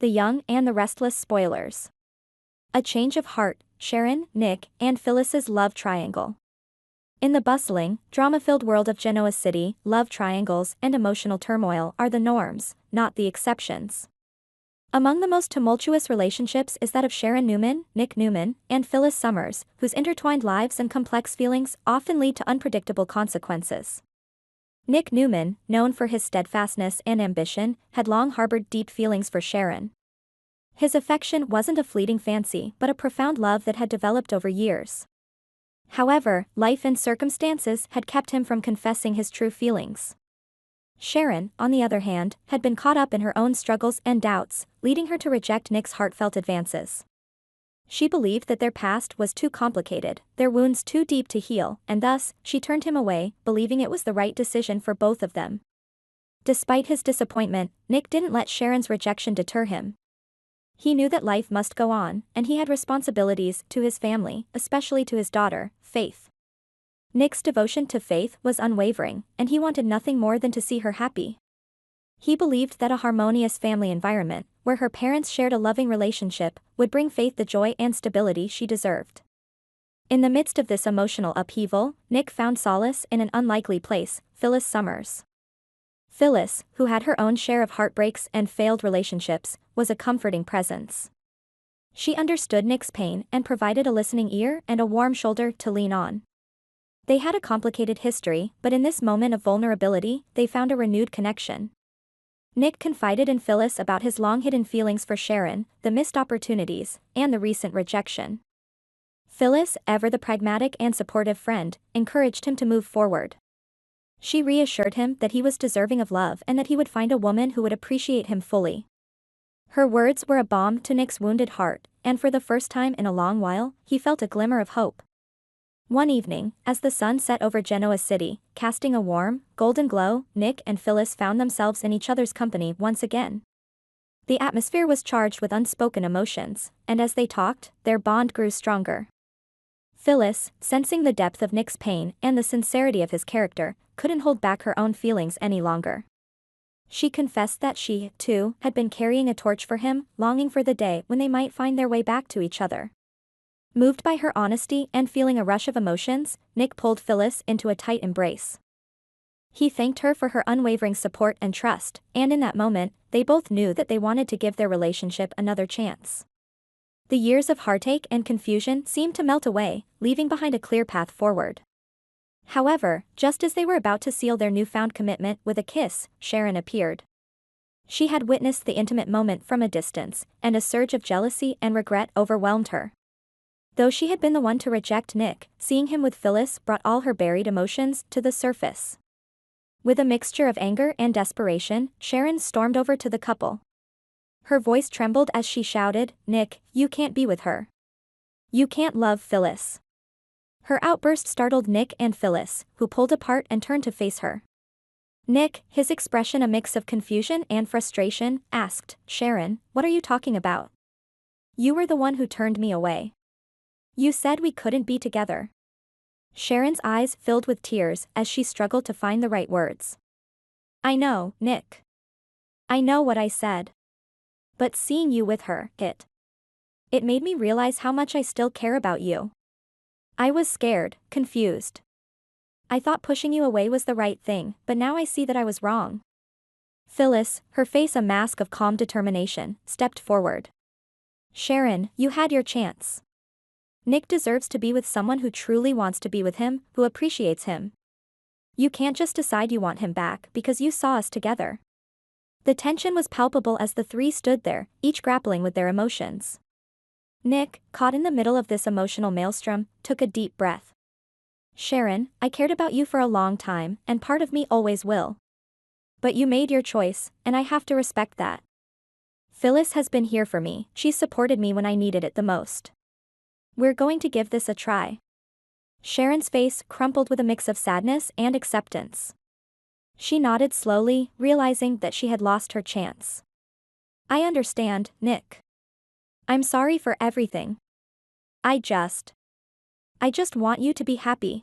the young, and the restless spoilers. A change of heart, Sharon, Nick, and Phyllis's love triangle. In the bustling, drama-filled world of Genoa City, love triangles and emotional turmoil are the norms, not the exceptions. Among the most tumultuous relationships is that of Sharon Newman, Nick Newman, and Phyllis Summers, whose intertwined lives and complex feelings often lead to unpredictable consequences. Nick Newman, known for his steadfastness and ambition, had long harbored deep feelings for Sharon. His affection wasn't a fleeting fancy but a profound love that had developed over years. However, life and circumstances had kept him from confessing his true feelings. Sharon, on the other hand, had been caught up in her own struggles and doubts, leading her to reject Nick's heartfelt advances. She believed that their past was too complicated, their wounds too deep to heal, and thus, she turned him away, believing it was the right decision for both of them. Despite his disappointment, Nick didn't let Sharon's rejection deter him. He knew that life must go on, and he had responsibilities to his family, especially to his daughter, Faith. Nick's devotion to Faith was unwavering, and he wanted nothing more than to see her happy. He believed that a harmonious family environment, where her parents shared a loving relationship, would bring Faith the joy and stability she deserved. In the midst of this emotional upheaval, Nick found solace in an unlikely place, Phyllis Summers. Phyllis, who had her own share of heartbreaks and failed relationships, was a comforting presence. She understood Nick's pain and provided a listening ear and a warm shoulder to lean on. They had a complicated history, but in this moment of vulnerability, they found a renewed connection. Nick confided in Phyllis about his long-hidden feelings for Sharon, the missed opportunities, and the recent rejection. Phyllis, ever the pragmatic and supportive friend, encouraged him to move forward. She reassured him that he was deserving of love and that he would find a woman who would appreciate him fully. Her words were a balm to Nick's wounded heart, and for the first time in a long while, he felt a glimmer of hope. One evening, as the sun set over Genoa City, casting a warm, golden glow, Nick and Phyllis found themselves in each other's company once again. The atmosphere was charged with unspoken emotions, and as they talked, their bond grew stronger. Phyllis, sensing the depth of Nick's pain and the sincerity of his character, couldn't hold back her own feelings any longer. She confessed that she, too, had been carrying a torch for him, longing for the day when they might find their way back to each other. Moved by her honesty and feeling a rush of emotions, Nick pulled Phyllis into a tight embrace. He thanked her for her unwavering support and trust, and in that moment, they both knew that they wanted to give their relationship another chance. The years of heartache and confusion seemed to melt away, leaving behind a clear path forward. However, just as they were about to seal their newfound commitment with a kiss, Sharon appeared. She had witnessed the intimate moment from a distance, and a surge of jealousy and regret overwhelmed her. Though she had been the one to reject Nick, seeing him with Phyllis brought all her buried emotions to the surface. With a mixture of anger and desperation, Sharon stormed over to the couple. Her voice trembled as she shouted, "Nick, you can't be with her. You can't love Phyllis." Her outburst startled Nick and Phyllis, who pulled apart and turned to face her. Nick, his expression a mix of confusion and frustration, asked, "Sharon, what are you talking about? You were the one who turned me away. You said we couldn't be together." Sharon's eyes filled with tears as she struggled to find the right words. "I know, Nick. I know what I said. But seeing you with her, it made me realize how much I still care about you. I was scared, confused. I thought pushing you away was the right thing, but now I see that I was wrong." Phyllis, her face a mask of calm determination, stepped forward. "Sharon, you had your chance. Nick deserves to be with someone who truly wants to be with him, who appreciates him. You can't just decide you want him back because you saw us together." The tension was palpable as the three stood there, each grappling with their emotions. Nick, caught in the middle of this emotional maelstrom, took a deep breath. "Sharon, I cared about you for a long time, and part of me always will. But you made your choice, and I have to respect that. Phyllis has been here for me, she supported me when I needed it the most. We're going to give this a try." Sharon's face crumpled with a mix of sadness and acceptance. She nodded slowly, realizing that she had lost her chance. "I understand, Nick. I'm sorry for everything. I just want you to be happy."